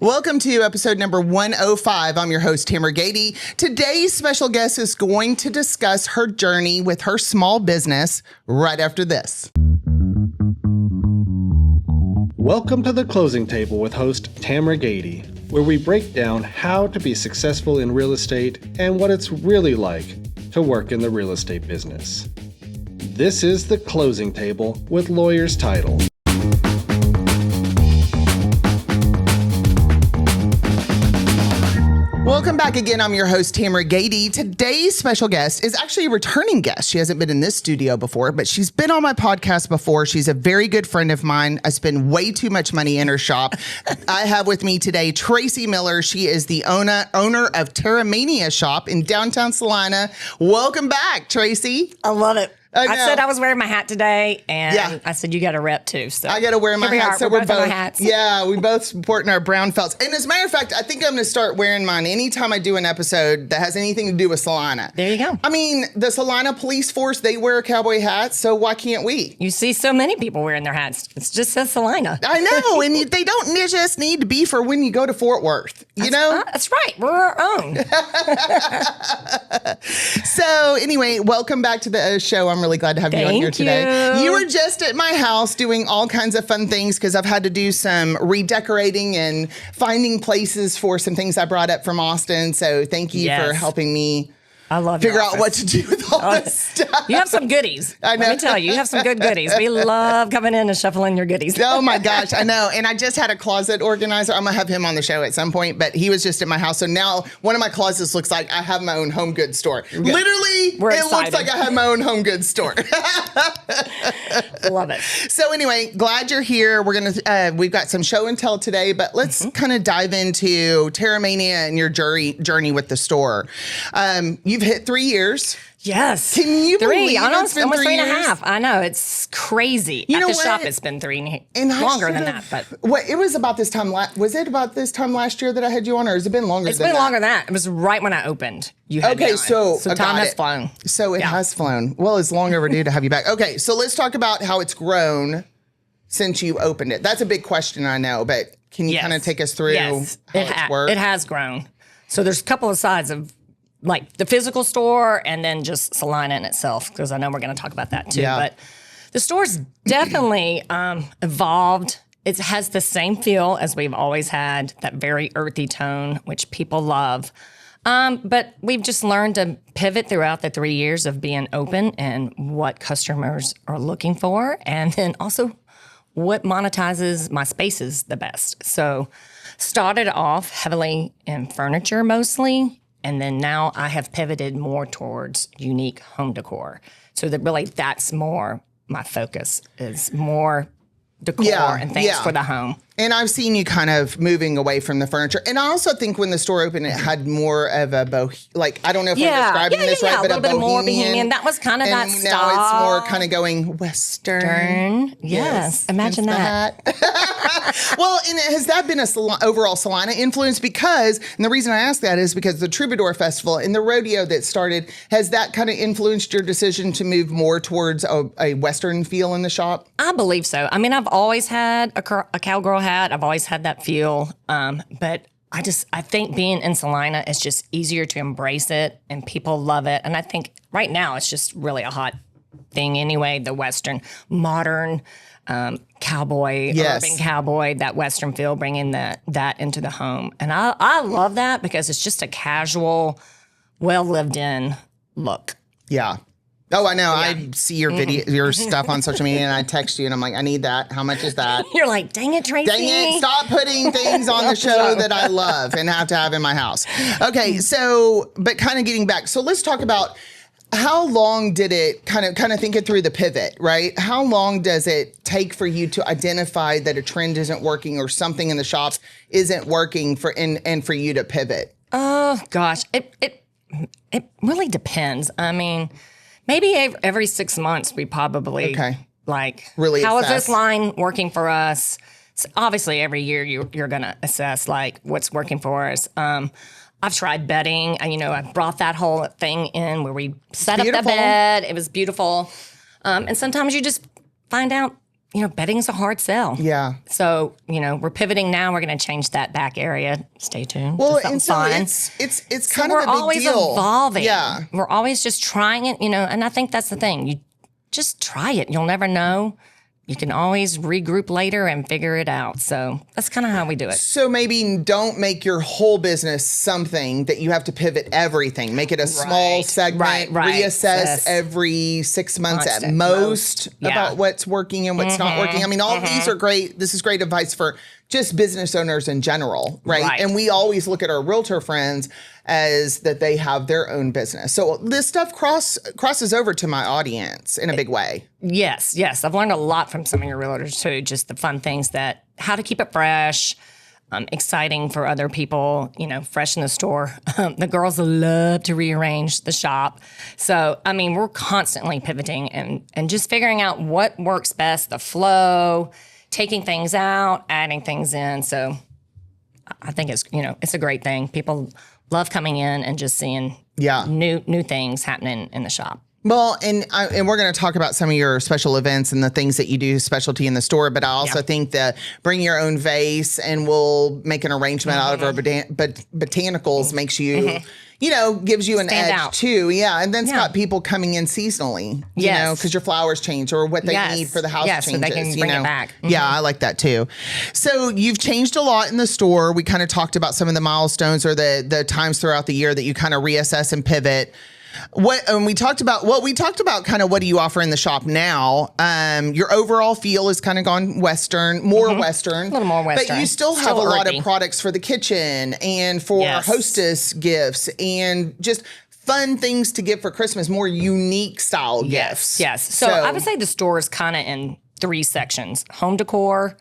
Welcome to episode number 105. I'm your host, Tamera Gaede. Today's special guest is going to discuss her journey with her small business right after this. Welcome to the Closing Table with host Tamera Gaede, where we break down how to be successful in real estate and what it's really like to work in the real estate business. This is the Closing Table with Lawyer's Title. Welcome back again. I'm your host, Tamera Gaede. Today's special guest is actually a returning guest. She hasn't been in this studio before, but she's been on my podcast before. She's a very good friend of mine. I spend way too much money in her shop. I have with me today Traci Miller. She is the owner of Terramania shop in downtown Celina. Welcome back, Traci. I love it. I said I was wearing my hat today, and Yeah. I said, you got a rep too. So I got to wear my hat. So we're both on our hats. Yeah, we both sporting our brown felts. And as a matter of fact, I think I'm going to start wearing mine anytime I do an episode that has anything to do with Celina. There you go. I mean, the Celina police force, they wear cowboy hats, so why can't we? You see so many people wearing their hats. It just says Celina. I know, and they don't just need to be for when you go to Fort Worth, you know? That's right. We're our own. So anyway, welcome back to the show. I'm really glad to have you on here today. Thank you. You were just at my house doing all kinds of fun things because I've had to do some redecorating and finding places for some things I brought up from Austin. So thank you for helping me I love figure your out what to do with all this stuff. You have some goodies. I know. Let me tell you, you have some good goodies. We love coming in and shuffling your goodies. Oh my gosh, I know. And I just had a closet organizer. I'm going to have him on the show at some point, but he was just at my house. So now one of my closets looks like I have my own home goods store. Literally, it looks like I have my own home goods store. Love it. So anyway, glad you're here. We're going to, we've got some show and tell today, but let's kind of dive into Terramania and your journey with the store. You've hit 3 years. Yes. Can you believe almost it's been 3 3 and a years? half. I know. It's crazy. You At know the what? shop, it's been longer than that. But It was about this time. Was it about this time last year that I had you on, or has it been longer than that? It's been longer than that. It was right when I opened. You had me on. So time has flown. So it has flown. Well, it's long overdue to have you back. Okay, so let's talk about how it's grown since you opened it. That's a big question, I know, but can you kind of take us through how it's worked? It has grown. So there's a couple of sides of like the physical store and then just Celina in itself, because I know we're going to talk about that too. Yeah. But the store's definitely evolved. It has the same feel as we've always had, that very earthy tone, which people love. But we've just learned to pivot throughout the 3 years of being open and what customers are looking for, and then also what monetizes my spaces the best. So started off heavily in furniture mostly, and then now I have pivoted more towards unique home decor. So that's more my focus, is more decor and things for the home. And I've seen you kind of moving away from the furniture. And I also think when the store opened, it had more of a I don't know if I'm describing this right, but a little bit more bohemian. That was kind of that and style. now it's more kind of going Western. Yes. Imagine that. Well, and has that been a overall Celina influence? Because, and the reason I ask that is because the Troubadour Festival and the rodeo that started, has that kind of influenced your decision to move more towards a Western feel in the shop? I believe so. I mean, I've always had a cowgirl hat. I've always had that feel. But I think being in Celina is just easier to embrace it, and people love it. And I think right now it's just really a hot thing anyway, the Western, modern cowboy, urban cowboy, that Western feel, bringing that into the home. And I love that because it's just a casual, well lived in look. Yeah. Oh, I know. Yeah. I see your video, your stuff on social media, and I text you, and I'm like, I need that. How much is that? You're like, dang it, Traci. Dang it. Stop putting things on the show that I love and have to have in my house. Okay, so, but kind of getting back. So let's talk about how long did it, kind of thinking through the pivot, right? How long does it take for you to identify that a trend isn't working or something in the shops isn't working and for you to pivot? Oh, gosh. It really depends. I mean, maybe every 6 months we probably really how assess. is this line working for us? So obviously, every year you're going to assess like what's working for us. I've tried bedding. I brought that whole thing in where we set up the bed. It was beautiful. And sometimes you just find out bedding's a hard sell. Yeah. So, we're pivoting now. We're going to change that back area. Stay tuned. Well, to and so fun. it's kind of we're a big always deal. evolving. Yeah. We're always just trying it, and I think that's the thing. You just try it. You'll never know. You can always regroup later and figure it out. So that's kind of how we do it. So maybe don't make your whole business something that you have to pivot everything. Make it a small segment. Right. Reassess Yes. every 6 months at At most Yeah. about what's working and what's not working. I mean, all of these are great. This is great advice for just business owners in general, right? And we always look at our realtor friends as that they have their own business. So this stuff crosses over to my audience in a big way. Yes. I've learned a lot from some of your realtors too. Just the fun things how to keep it fresh, exciting for other people, fresh in the store. The girls love to rearrange the shop. So, I mean, we're constantly pivoting and just figuring out what works best, the flow, taking things out, adding things in. So I think it's a great thing. People love coming in and just seeing new things happening in the shop. Well, and we're going to talk about some of your special events and the things that you do specialty in the store. But I also think that bring your own vase and we'll make an arrangement out of our botanicals makes you, gives you an Stand edge out. too. Yeah. And then it's got people coming in seasonally, because your flowers change or what they need for the house changes. So they can bring it back. Yeah, I like that too. So you've changed a lot in the store. We kind of talked about some of the milestones or the times throughout the year that you kind of reassess and pivot. We talked about kind of what do you offer in the shop now. Your overall feel has kind of gone Western, more Western. A little more Western. But you still have a lot earthy. of products for the kitchen and for hostess gifts and just fun things to give for Christmas, more unique style gifts. Yes. So I would say the store is kind of in 3 sections: home decor,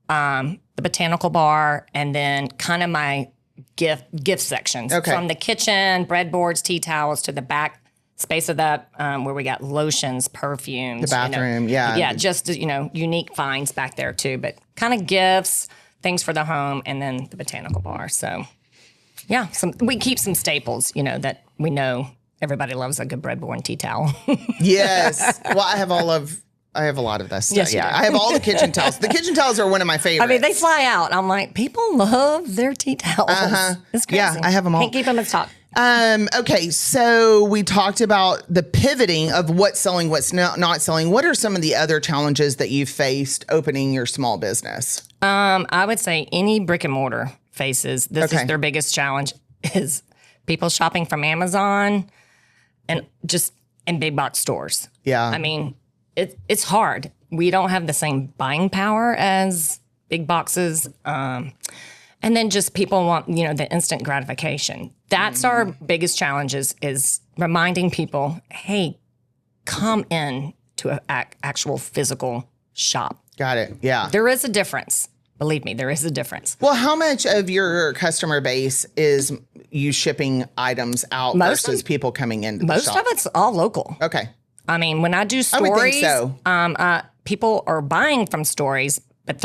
the botanical bar, and then kind of my gift sections. Okay. From the kitchen, breadboards, tea towels, to the back space of that where we got lotions, perfumes. The bathroom, just unique finds back there too. But kind of gifts, things for the home, and then the botanical bar. So yeah, we keep some staples, that we know everybody loves a good breadboard and tea towel. Yes. Well, I have a lot of that stuff. Yes, you do. I have all the kitchen towels. The kitchen towels are one of my favorites. I mean, they fly out. I'm like, people love their tea towels. It's crazy. Yeah, I have them all. Can't keep them in stock. Okay, so we talked about the pivoting of what's selling, what's not selling. What are some of the other challenges that you've faced opening your small business? I would say any brick and mortar faces. This is their biggest challenge is people shopping from Amazon and just in big box stores. Yeah. I mean, it's hard. We don't have the same buying power as big boxes. And then just people want, the instant gratification. That's our biggest challenge is reminding people, hey, come in to an actual physical shop. Got it. Yeah. There is a difference. Believe me, there is a difference. Well, how much of your customer base is you shipping items out versus people coming into the shop? Most of it's all local. Okay. I mean, when I do I would stories, think so. People are buying from stories, but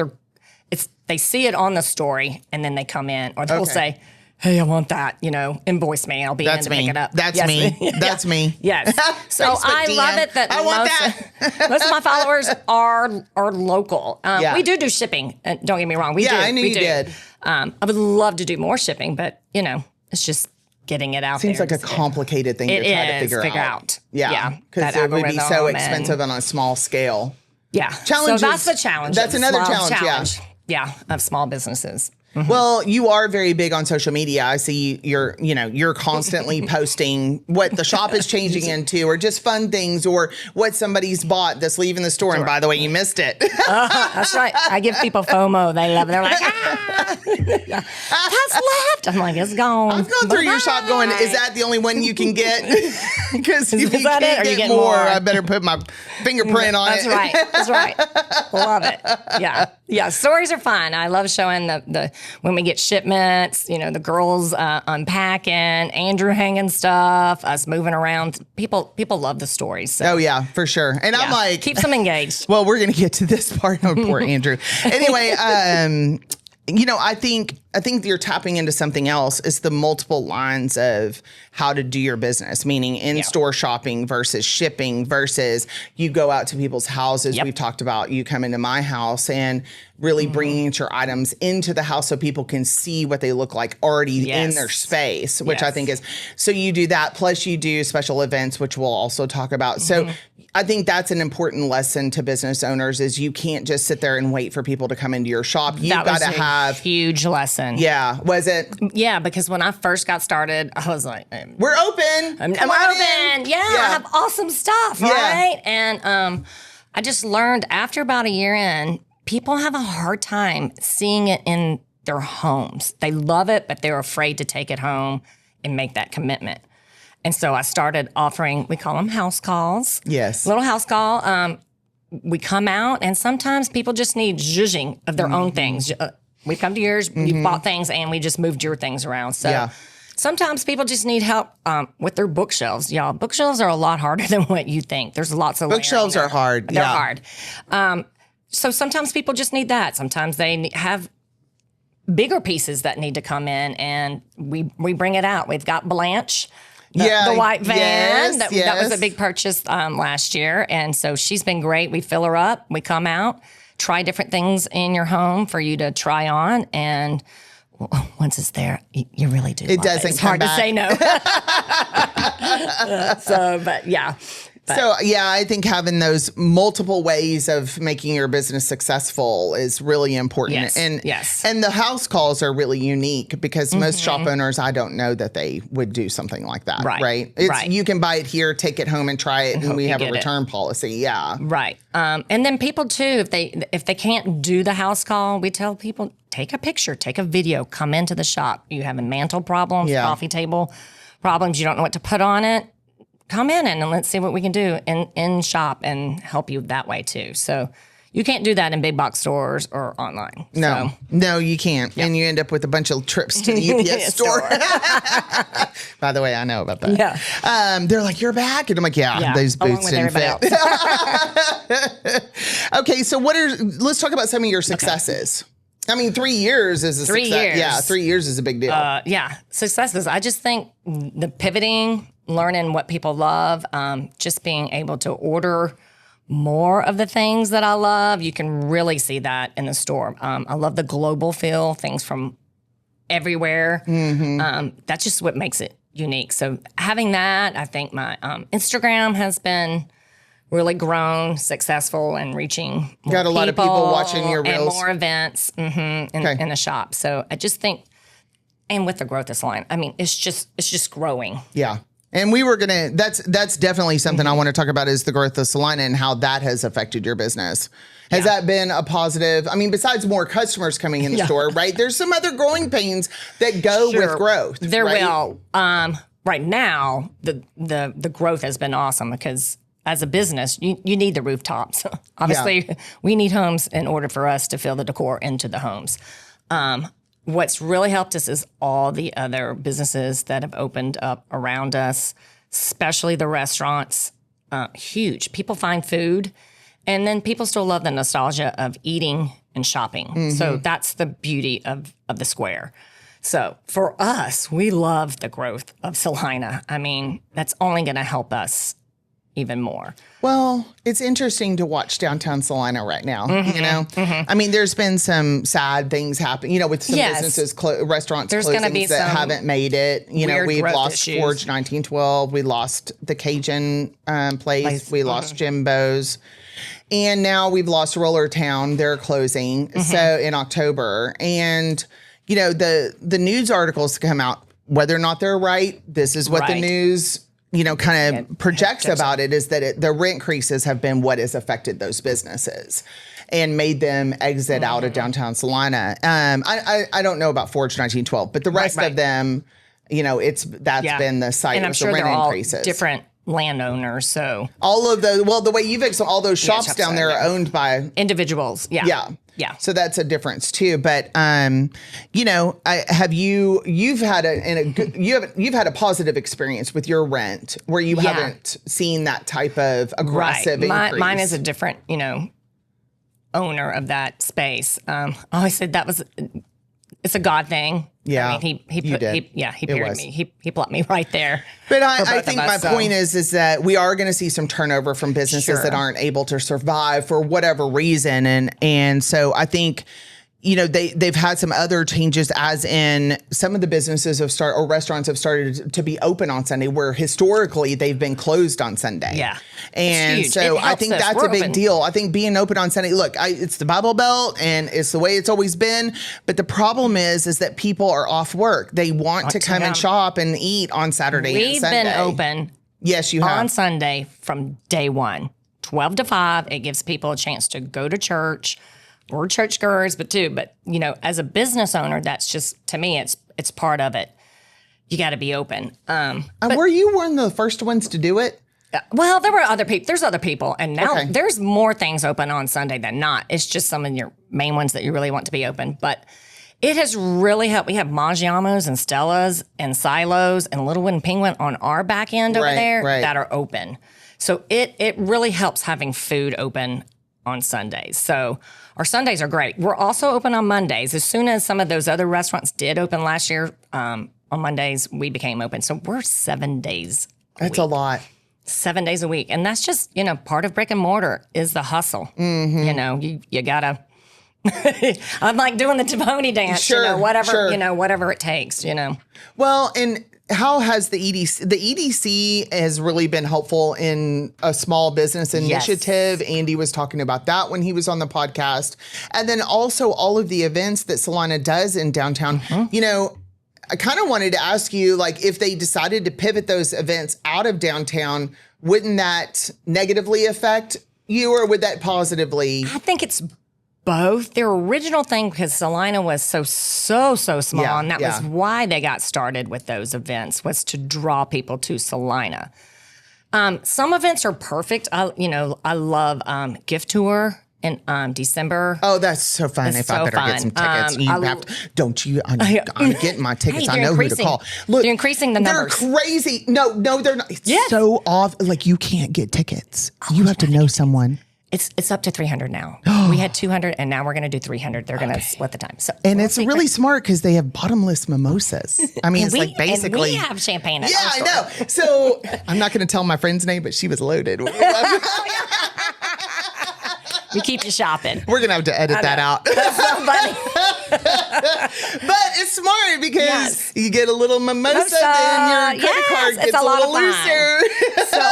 they see it on the story and then they come in, or they'll say, "Hey, I want that." Invoice me. I'll be in to pick it up. That's me. That's me. Yes. So Facebook I DM. love it that I want that. most of my followers are local. Yeah. We do shipping. Don't get me wrong. We do. I knew we you do. did. I would love to do more shipping, but it's just getting it out Seems there. like a complicated thing It to try to is, figure figure out. out. Yeah. Yeah, Because that it would be so algorithm expensive on a small scale. Yeah. Challenges- So that's the challenge. that's of another small challenge, Yeah, of small businesses. Well, you are very big on social media. I see you're constantly posting what the shop is changing into or just fun things or what somebody's bought that's leaving the store. And by the way, you missed it. That's right. I give people FOMO. They love it. They're like, that's left. I'm like, it's gone. I've gone through your shop going, is that the only one you can get? Because if you that can't it? Or you get get more, more? I better put my fingerprint on That's it. right. That's right. Love it. Yeah. Yeah. Stories are fun. I love showing the when we get shipments, the girls unpacking, Andrew hanging stuff, us moving around. People love the stories. So, Oh, yeah, for sure. And I'm like... keeps them engaged. Well, we're going to get to this part. Oh, poor Andrew. Anyway, I think you're tapping into something else. Is the multiple lines of how to do your business, meaning in-store shopping versus shipping versus you go out to people's houses. Yep. We've talked about you come into my house and really bringing your items into the house so people can see what they look like already in their space, which I think is, so you do that. Plus you do special events, which we'll also talk about. So I think that's an important lesson to business owners is you can't just sit there and wait for people to come into your shop. You've got to have huge lesson. Yeah. Was it? Yeah, because when I first got started, I was like, we're open. We're open. Yeah, I have awesome stuff, right? And I just learned after about a year in, people have a hard time seeing it in their homes. They love it, but they're afraid to take it home and make that commitment. And so I started offering, we call them house calls. Yes. Little house call. We come out, and sometimes people just need zhuzhing of their own things. We come to yours, you bought things, and we just moved your things around. So sometimes people just need help with their bookshelves. Y'all, bookshelves are a lot harder than what you think. There's lots of bookshelves are hard. They're hard. So sometimes people just need that. Sometimes they have bigger pieces that need to come in, and we bring it out. We've got Blanche. The white van. That was a big purchase last year. And so she's been great. We fill her up. We come out, try different things in your home for you to try on. And once it's there, you really do. It doesn't come back. It's hard to say no. But yeah. So, I think having those multiple ways of making your business successful is really important. And the house calls are really unique because most shop owners, I don't know that they would do something like that. Right. You can buy it here, take it home and try it. And we have a return policy. Yeah. Right. And then people too, if they can't do the house call, we tell people, take a picture, take a video, come into the shop. You having mantle problems, coffee table problems, you don't know what to put on it. Come in and let's see what we can do in shop and help you that way too. So you can't do that in big box stores or online. No, you can't. Yep. And you end up with a bunch of trips to the UPS store. By the way, I know about that. Yeah. They're like, you're back? And I'm like, those boots didn't fit. Okay, so let's talk about some of your successes. I mean, 3 years is a success. 3 years. Yeah, 3 years is a big deal. Successes. I just think the pivoting, learning what people love, just being able to order more of the things that I love. You can really see that in the store. I love the global feel, things from everywhere. That's just what makes it unique. So having that, I think my Instagram has been really grown, successful, and reaching more Got a lot of people watching your reels. And more events in the shop. So I just think, and with the growth of Celina, I mean, it's just growing. Yeah. And we were going to, that's definitely something I want to talk about is the growth of Celina and how that has affected your business. Has that been a positive? I mean, besides more customers coming in the store, right? There's some other growing pains that go with growth. There will. Right now, the growth has been awesome because as a business, you need the rooftops. Obviously, we need homes in order for us to fill the decor into the homes. What's really helped us is all the other businesses that have opened up around us, especially the restaurants. Huge. People find food, and then people still love the nostalgia of eating and shopping. So that's the beauty of the square. So for us, we love the growth of Celina. I mean, that's only going to help us even more. Well, it's interesting to watch downtown Celina right now. You know, I mean, there's been some sad things happen. You know, with some businesses, restaurants, there's going to be that haven't made it. You know, we've lost Forge 1912. We lost the Cajun place. We lost Jimbo's. And now we've lost Roller Town. They're closing. So in October. And, you know, the news articles come out, whether or not they're right, this is what the news, you know, kind of projects about it, is that the rent increases have been what has affected those businesses and made them exit out of downtown Celina. I don't know about Forge 1912, but the rest of them, you know, that's been the site of the rent increases. All different landowners, so all of the way you've explained, all those shops down there are owned by individuals. Yeah. So that's a difference too. But you know, you've had a positive experience with your rent where you haven't seen that type of aggressive increase. Mine is a different, you know, owner of that space. I always said that was it's a God thing. Yeah, I mean, he you put, did. he paired me. He plucked me right there. But for I both think of us, my point is that we are going to see some turnover from businesses Sure. that aren't able to survive for whatever reason, and so I think, you know, they've had some other changes, as in some of the businesses or restaurants have started to be open on Sunday, where historically they've been closed on Sunday. Yeah. And It's huge. so It I helps think us. that's We're a big open. deal. I think being open on Sunday, look, it's the Bible Belt and it's the way it's always been. But the problem is that people are off work. They want to come and shop and eat on Saturday and We've Sunday. been open Yes, you have. on Sunday from day one, 12 to 5. It gives people a chance to go to church. We're churchgoers, but you know, as a business owner, that's just, to me, it's part of it. You got to be open. Were you one of the first ones to do it? Well, there were other people. There's other people, and now Okay. there's more things open on Sunday than not. It's just some of your main ones that you really want to be open. But it has really helped. We have Maggiano's and Stella's and Silos and Little Wooden Penguin on our back end over Right, there right. that are open. So it really helps having food open on Sundays. So our Sundays are great. We're also open on Mondays. As soon as some of those other restaurants did open last year, on Mondays, we became open. So we're 7 days. That's a lot. 7 days a week. And that's just, you know, part of brick and mortar is the hustle. Mm-hmm. You know, you gotta, I'm like doing the Taboni dance, Sure, you know, whatever, sure. you know, whatever it takes, you know. Well, and how has the EDC? The EDC has really been helpful in a small business initiative. Andy was talking about that when he was on the podcast. And then also all of the events that Celina does in downtown. You know, I kind of wanted to ask you, like, if they decided to pivot those events out of downtown, wouldn't that negatively affect you, or would that positively? I think it's both. Their original thing, because Celina was so small, Yeah, and that yeah. was why they got started with those events, was to draw people to Celina. Some events are perfect. I love gift tour in December. Oh, that's so fun. It's If I so better get fun. some tickets. You have to, don't you? I'm getting my tickets. Hey, I they're know who to increasing. call. Look, They're increasing the numbers. They're crazy. No, they're not. It's Yes. so off. Like, you can't get tickets. You have to know someone. It's up to 300 now. We had 200, and now we're going to do 300. They're going to split the time. So And it's really smart because they have bottomless mimosas. I mean, it's like basically. And we have champagne at Yeah, our I store. know. So I'm not going to tell my friend's name, but she was loaded. We keep you shopping. We're going to have to edit that out. That's so funny. But it's smart because Yes. you get a little mimosa, then your credit card it's gets a a lot little of fun. looser. So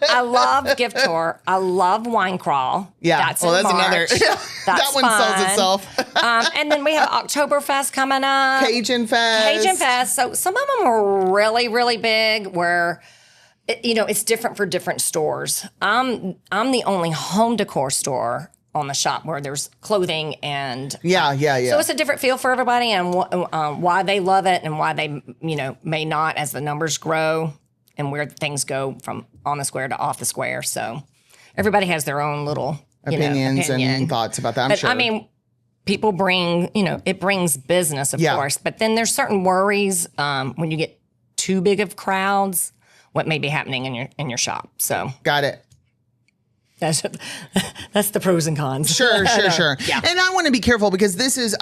I love gift tour. I love wine crawl. Yeah, that's well, in that's another. March. That one fun. sells itself. And then we have Oktoberfest coming up. Cajun Fest. Cajun Fest. So some of them are really, really big where, you know, it's different for different stores. I'm the only home decor store on the shop where there's clothing and Yeah. so it's a different feel for everybody, and why they love it and why they, you know, may not as the numbers grow and where things go from on the square to off the square. So everybody has their own little opinions opinion. and thoughts about that. I'm But sure. I mean, people bring, you know, it brings business, of Yeah. course, but then there's certain worries when you get too big of crowds, what may be happening in your shop. So Got it. that's the pros and cons. Sure. Yeah. And I want to be careful because this is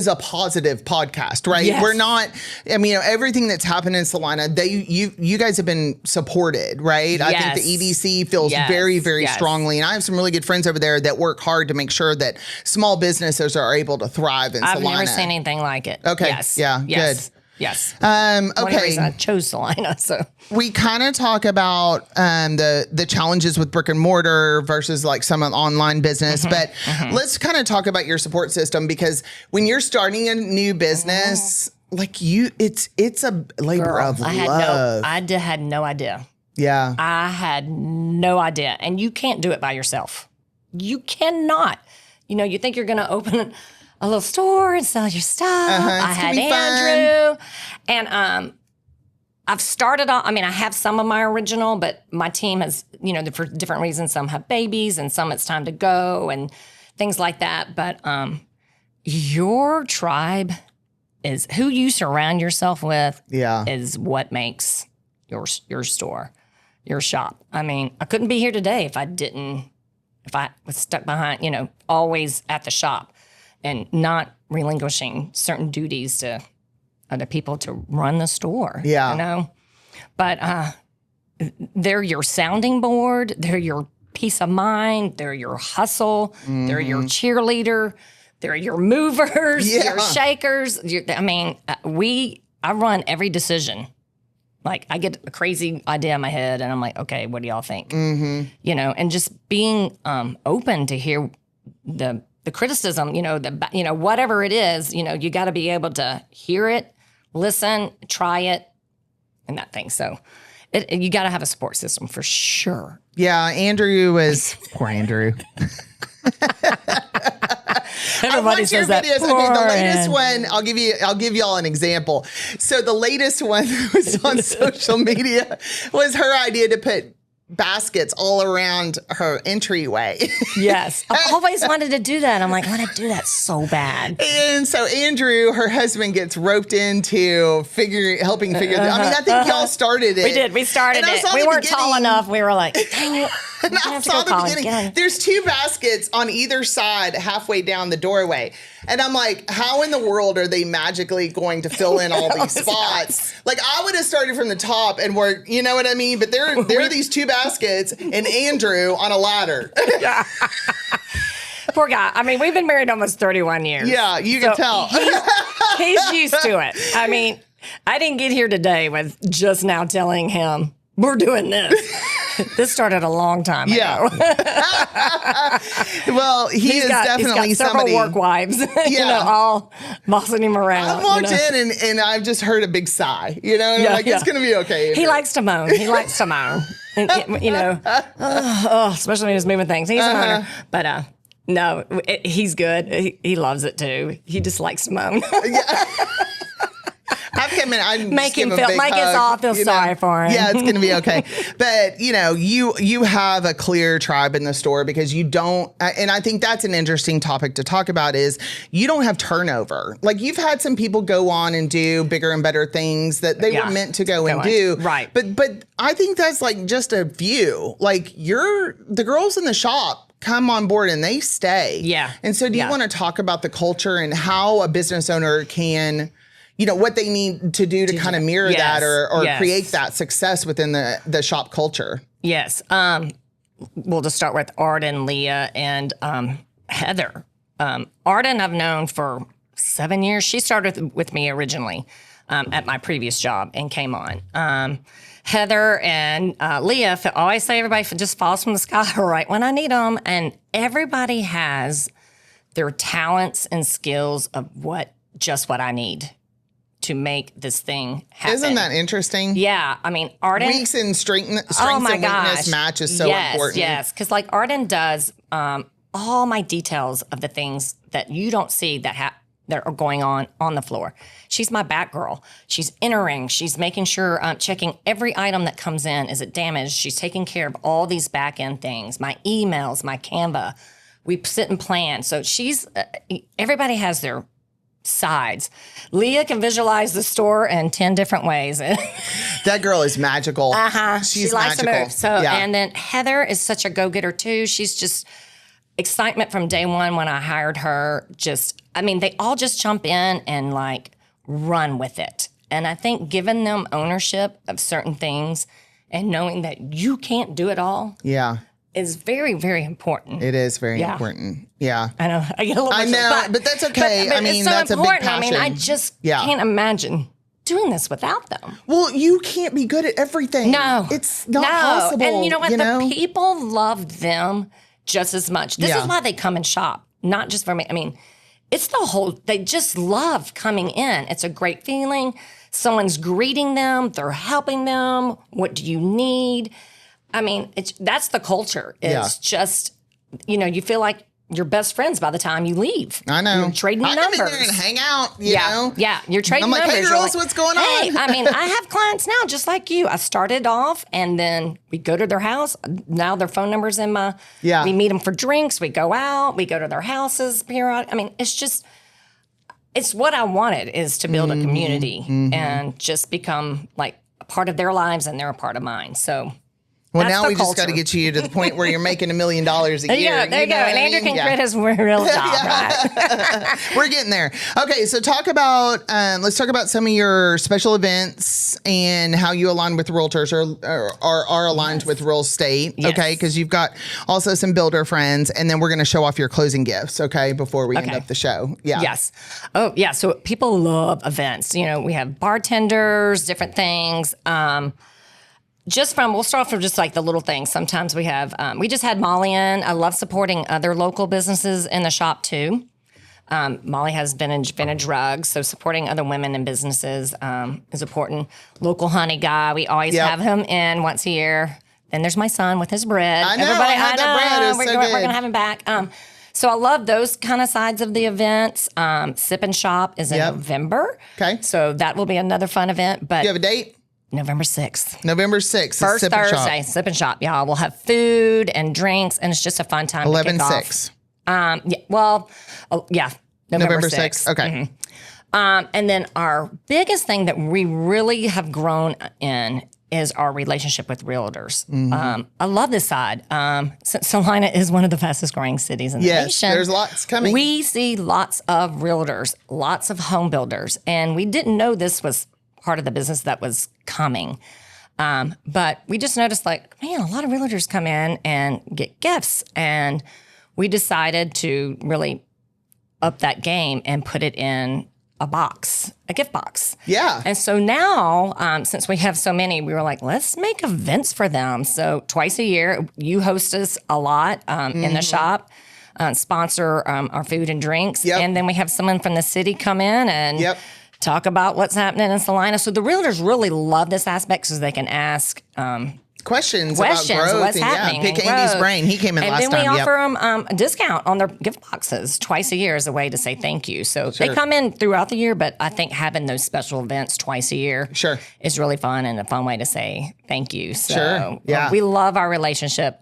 a positive podcast, right? Yes. We're not. I mean, you know, everything that's happened in Celina, you guys have been supported, right? I think the EDC feels Yes. very, very Yes. strongly, and I have some really good friends over there that work hard to make sure that small businesses are able to thrive in I've Celina. never seen anything like it. Okay. Yes. Yeah, Yes. Yes. Okay. One of the reasons I chose Celina. So We kind of talk about the challenges with brick and mortar versus like some online business, but let's kind of talk about your support system, because when you're starting a new business, like it's a labor of love. I had no idea. Yeah. I had no idea. And you can't do it by yourself. You cannot. You know, you think you're going to open a little store and sell your stuff. I It's had gonna be fun. Andrew. And I've started on, I mean, I have some of my original, but my team has, you know, for different reasons, some have babies and some it's time to go and things like that. But your tribe is who you surround yourself with Yeah. is what makes your store, your shop. I mean, I couldn't be here today if I was stuck behind, you know, always at the shop and not relinquishing certain duties to other people to run the store. Yeah. You know? But they're your sounding board. They're your peace of mind. They're your hustle. They're your cheerleader. They're your movers, your shakers. I run every decision. Like, I get a crazy idea in my head, and I'm like, okay, what do y'all think? You know, and just being open to hear the criticism, whatever it is, you got to be able to hear it, listen, try it, and that thing. So you got to have a support system for sure. Yeah, Andrew is poor Andrew. Everybody says that. Videos. Okay, the latest one, I'll give y'all an example. So the latest one that was on social media was her idea to put baskets all around her entryway. Yes. I've always wanted to do that. I'm like, I want to do that so bad. And so Andrew, her husband, gets roped into helping figure that. I mean, I think y'all started it. We did. We started it. We weren't tall enough. We were like, dang it. And I saw the beginning. There's 2 baskets on either side halfway down the doorway. And I'm like, how in the world are they magically going to fill in all these spots? Like, I would have started from the top and worked, you know what I mean? But there are these 2 baskets and Andrew on a ladder. Poor guy. I mean, we've been married almost 31 years. Yeah, you can tell. He's used to it. I mean, I didn't get here today with just now telling him, we're doing this. This started a long time ago. Well, he's definitely got several somebody. Work wives, all bossing him around. I've walked in and I've just heard a big sigh, and I'm like, it's going to be okay. He likes to moan. And, especially when he was moving things. He's a moaner. But no, he's good. He loves it too. He just likes to moan. I've come in. I make him feel like it's all feel sorry for him. Yeah, it's going to be okay. But you have a clear tribe in the store because you don't. And I think that's an interesting topic to talk about. Is you don't have turnover. Like, you've had some people go on and do bigger and better things that they were meant to go and do. Right. But I think that's like just a few. Like, the girls in the shop come on board and they stay. Yeah. And so do you want to talk about the culture and how a business owner can, what they need to do to kind of mirror that or create that success within the shop culture? Yes. We'll just start with Arden, Leah, and Heather. Arden I've known for 7 years. She started with me originally at my previous job and came on. Heather and Leah, I always say everybody just falls from the sky right when I need them. And everybody has their talents and skills of what I need to make this thing happen. Isn't that interesting? Yeah. I mean, Arden. Weeks and strengths and weakness match is so important. Yes. Because like Arden does all my details of the things that you don't see that are going on the floor. She's my back girl. She's entering. She's making sure, checking every item that comes in. Is it damaged? She's taking care of all these back end things, my emails, my Canva. We sit and plan. So everybody has their sides. Leah can visualize the store in 10 different ways. That girl is magical. She's she likes magical. to move. So, and then Heather is such a go-getter too. She's just excitement from day one when I hired her. They all just jump in and like run with it. And I think giving them ownership of certain things and knowing that you can't do it all. Yeah. Is very, very important. It is very important. Yeah. I know. I get a little but that's okay. But it's so that's important. A big passion. I just can't imagine doing this without them. Well, you can't be good at everything. No. It's not possible. And you know what? The people love them just as much. This is why they come and shop, not just for me. I mean, it's they just love coming in. It's a great feeling. Someone's greeting them. They're helping them. What do you need? I mean, that's the culture. It's just, you feel like you're best friends by the time you leave. I know. You're trading numbers. I come in there and hang out, you know? Yeah, you're trading numbers. I'm like, hey, girls, what's going on? Hey, I have clients now just like you. I started off, and then we go to their house. Now their phone number's in my... Yeah. We meet them for drinks. We go out. We go to their houses periodically. I mean, it's what I wanted, is to build a community and just become, like, a part of their lives, and they're a part of mine. So... Well, That's now the we just got culture. to get you to the point where you're making $1 million a year. There you go. There you go. know what And I Andrew mean? can quit his real job, right? We're getting there. Okay, so let's talk about some of your special events and how you align with realtors or are aligned with real estate. Yes. Okay, because you've got also some builder friends, and then we're going to show off your closing gifts. Okay, before we end Okay. up the show. Yeah. Yes. Oh, yeah. So people love events. You know, we have bartenders, different things. We'll start off with just like the little things. Sometimes we have, we just had Molly in. I love supporting other local businesses in the shop too. Molly has vintage rugs, so supporting other women and businesses is important. Local honey guy, we always Yep. have him in once a year. Then there's my son with his bread. I know, I had that bread. It was we're so going good. to have him back. So I love those kind of sides of the events. Sip and Shop is in Yep. November. Okay. So that will be another fun event. But Do you have a date? November 6th. November 6th. First Sip and Shop. Thursday, Sip and Shop. Y'all will have food and drinks, and it's just a fun time to kick off. 11/6. November 6th. 6th. Okay. And then our biggest thing that we really have grown in is our relationship with realtors. I love this side. Since Celina is one of the fastest growing cities in the Yes, nation. there's lots coming. We see lots of realtors, lots of home builders, and we didn't know this was part of the business that was coming. But we just noticed like, man, a lot of realtors come in and get gifts. And we decided to really up that game and put it in a gift box. Yeah. And so now, since we have so many, we were like, let's make events for them. So twice a year, you host us a lot in the shop, sponsor our food and drinks. Yep. And then we have someone from the city come in and Yep. talk about what's happening in Celina. So the realtors really love this aspect because they can ask Questions questions, about growth what's and happening. pick and Andy's growth. brain. He came in and last then time. we Yep. offer them a discount on their gift boxes twice a year as a way to say thank you. So Sure. they come in throughout the year, but I think having those special events twice a year Sure. is really fun and a fun way to say thank you. So Sure. Yeah. we love our relationship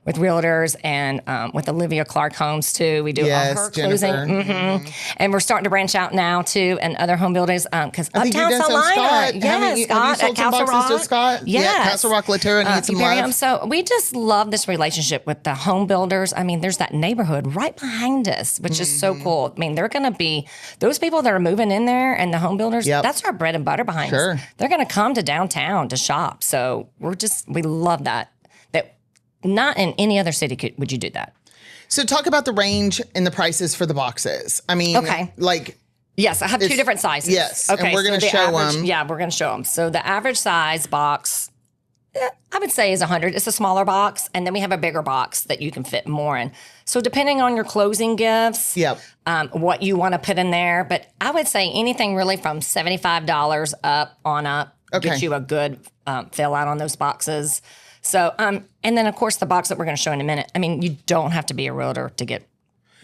with realtors and with Olivia Clark Homes too. We do Yes, all her Jennifer. closing. And we're starting to branch out now too and other home builders because I think Uptown you've done some Celina. Scott. Yes, Have you Scott sold at some Castle boxes Rock. to Scott? Yes. Yeah, Castle Rock Latera needs some love. So we just love this relationship with the home builders. I mean, there's that neighborhood right behind us, which is so cool. I mean, they're going to be those people that are moving in there and the home builders. Yep. That's our bread and butter behind Sure. us. They're going to come to downtown to shop. So we love that. That not in any other city would you do that. So talk about the range and the prices for the boxes. I mean, Okay. like Yes, I have two different sizes. yes, and we're gonna the show average- 'em. Yeah, we're going to show them. So the average size box, I would say is 100. It's a smaller box, and then we have a bigger box that you can fit more in. So depending on your closing gifts, Yep. what you want to put in there, but I would say anything really from $75 up Okay. gets you a good fill out on those boxes. So, and then of course the box that we're going to show in a minute. I mean, you don't have to be a realtor to get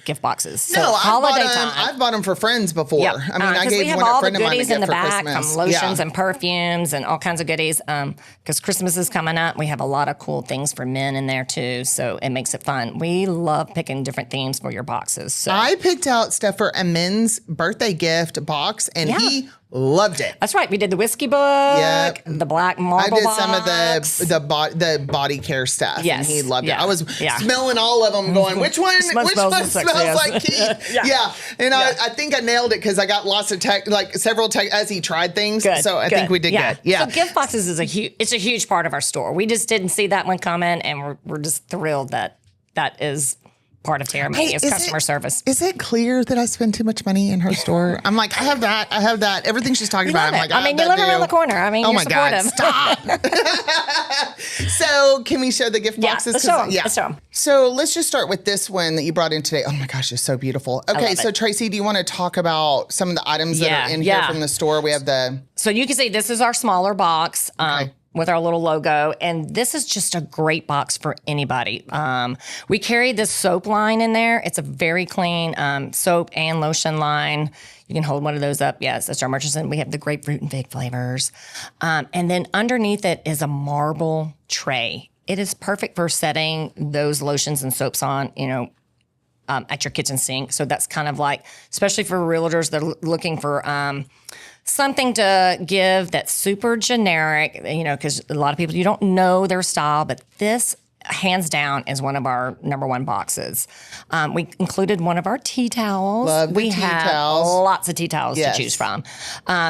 gift boxes. So no, holiday I've bought them for friends before. Yep. I mean, I 'cause gave we have one a all the friend of mine a goodies gift in the for back, Christmas. from lotions Yeah. and perfumes and all kinds of goodies. Because Christmas is coming up, we have a lot of cool things for men in there too. So it makes it fun. We love picking different themes for your boxes. So I picked out stuff for a men's birthday gift box, and Yeah. he loved it. that's right. We did the whiskey book, Yep. the black I marble did box. some of the body care stuff, and Yes. he loved it. Yeah. I was Yeah. smelling all of them, going, which one Smells smells sexy, yes. like Keith? Yeah. And I think I nailed it because I got lots of several as he tried things. Good, So I think we did good. Yeah. So gift boxes is it's a huge part of our store. We just didn't see that one coming, and we're just thrilled that is part of Terramania is is customer service. Is it clear that I spend too much money in her store? I'm like, I have that. Everything she's talking about. I'm Love like, it. I mean, you live around the corner. I mean, Oh you're my God, supportive. stop. So can we show the gift Yeah, boxes? let's show 'em. Yeah. Let's show 'em. So let's just start with this one that you brought in today. Oh my gosh, it's so beautiful. Okay, love so it. Tracy, do you want to talk about some of the items that Yeah, are in here yeah. from the store? We have the So you can see this is our smaller box Okay. with our little logo. And this is just a great box for anybody. We carry this soap line in there. It's a very clean soap and lotion line. You can hold one of those up. Yes, that's our merchant. We have the grapefruit and fig flavors. And then underneath it is a marble tray. It is perfect for setting those lotions and soaps on, at your kitchen sink. So that's kind of like, especially for realtors that are looking for something to give that's super generic, because a lot of people, you don't know their style, but this hands down is one of our number one boxes. We included one of our tea towels. Love the we tea have towels. lots of tea towels to choose from.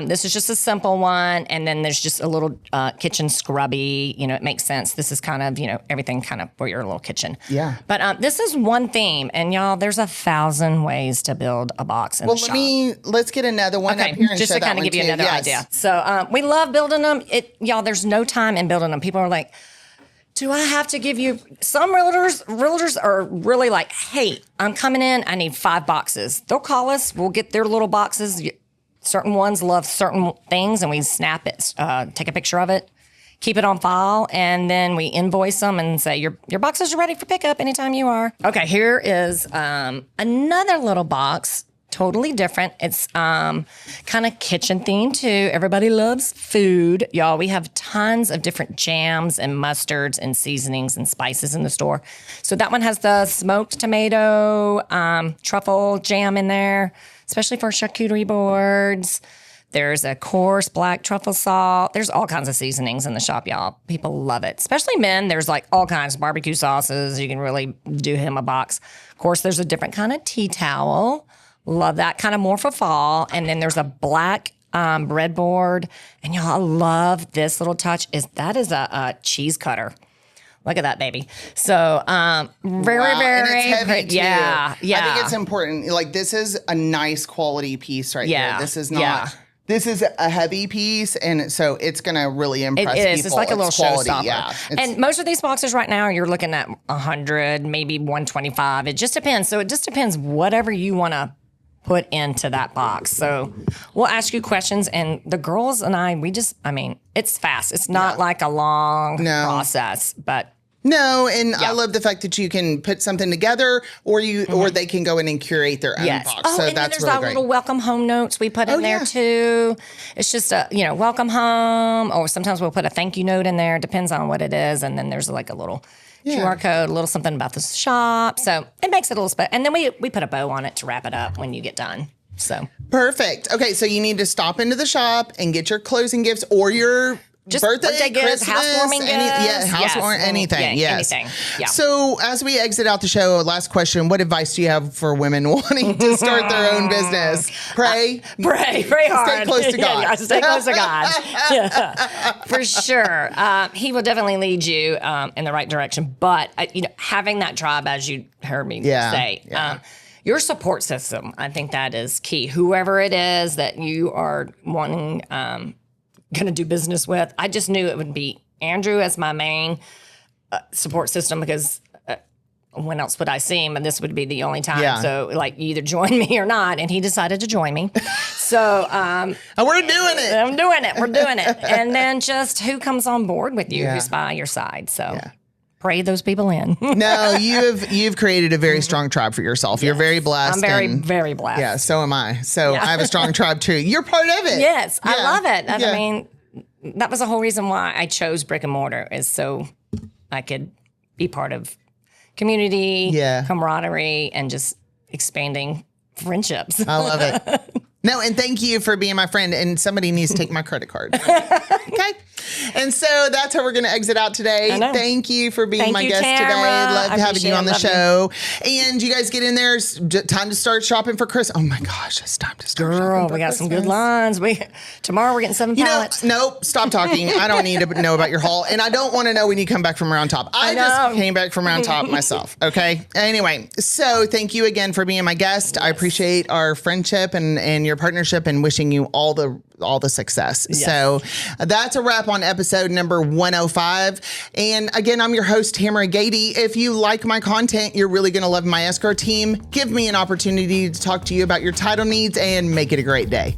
This is just a simple one, and then there's just a little kitchen scrubby. It makes sense. This is kind of everything kind of for your little kitchen. Yeah. But this is one theme, and y'all, there's 1,000 ways to build a box in the shop. Let's get another one up here and just show to kind that of give one you too. another idea. So we love building them. Y'all, there's no time in building them. People are like, do I have to give you? Some realtors are really like, hey, I'm coming in. I need 5 boxes. They'll call us. We'll get their little boxes. Certain ones love certain things, and we snap it, take a picture of it, keep it on file, and then we invoice them and say, your boxes are ready for pickup anytime you are. Okay, here is another little box. Totally different. It's kind of kitchen themed too. Everybody loves food. Y'all, we have tons of different jams and mustards and seasonings and spices in the store. So that one has the smoked tomato, truffle jam in there, especially for charcuterie boards. There's a coarse black truffle salt. There's all kinds of seasonings in the shop, y'all. People love it, especially men. There's like all kinds of barbecue sauces. You can really do him a box. Of course, there's a different kind of tea towel. Love that, kind of more for fall. And then there's a black breadboard. And y'all, I love this little touch. That is a cheese cutter. Look at that, baby. So very, Wow, very, and it's heavy too. yeah. I think it's important. Like, this is a nice quality piece right here. This is not. Yeah. This is a heavy piece, and so it's going to really impress people. It is. It's like a little quality, showstopper. yeah. And most of these boxes right now, you're looking at 100, maybe 125. It just depends. So it just depends whatever you want to put into that box. So we'll ask you questions, and the girls and I it's fast. It's not like a long process, but no, and I love the fact that you can put something together, or they can go in and curate their own box. Oh, so and that's then there's really our great. little welcome home notes we put in there too. It's just a welcome home, or sometimes we'll put a thank you note in there. Depends on what it is, and then there's like a little QR code, a little something about the shop. So it makes it a little special. And then we put a bow on it to wrap it up when you get done. So Perfect. Okay, so you need to stop into the shop and get your closing gifts or your just birthday gifts, Christmas, housewarming gifts. housewarming, anything. Yes. Anything. Yeah. So as we exit out the show, last question: what advice do you have for women wanting to start their own business? Pray hard. Stay close to God. Yeah, stay close to God. Yeah, for sure. He will definitely lead you in the right direction. But having that tribe, as you heard me say. Your support system, I think that is key. Whoever it is that you are wanting, going to do business with, I just knew it would be Andrew as my main support system, because when else would I see him? And this would be the only time. Yeah. So, like, you either join me or not. And he decided to join me. So, and we're doing it. I'm doing it. We're doing it. And then just who comes on board with you, who's by your side. So. Pray those people in. No, you've created a very strong tribe for yourself. You're very blessed. I'm very blessed. Yeah, so am I. So I have a strong tribe too. You're part of it. Yes, I love it. I mean, that was the whole reason why I chose brick and mortar, is so I could be part of community, camaraderie, and just expanding friendships. I love it. No, and thank you for being my friend. And somebody needs to take my credit card. Okay. And so that's how we're going to exit out today. Thank you for being my guest today. Love having you on the show. And you guys get in there. It's time to start shopping for Christmas. Oh my gosh, it's time to start shopping for we got Christmas. some good lines. Tomorrow we're getting 7 pallets. Nope, stop talking. I don't need to know about your haul. And I don't want to know when you come back from around top. I just came back from around top myself. Okay. Anyway, so thank you again for being my guest. Yes. I appreciate our friendship and your partnership, and wishing you all the success. Yes. So that's a wrap on episode number 105. And again, I'm your host, Tamera Gaede. If you like my content, you're really going to love my escrow team. Give me an opportunity to talk to you about your title needs, and make it a great day.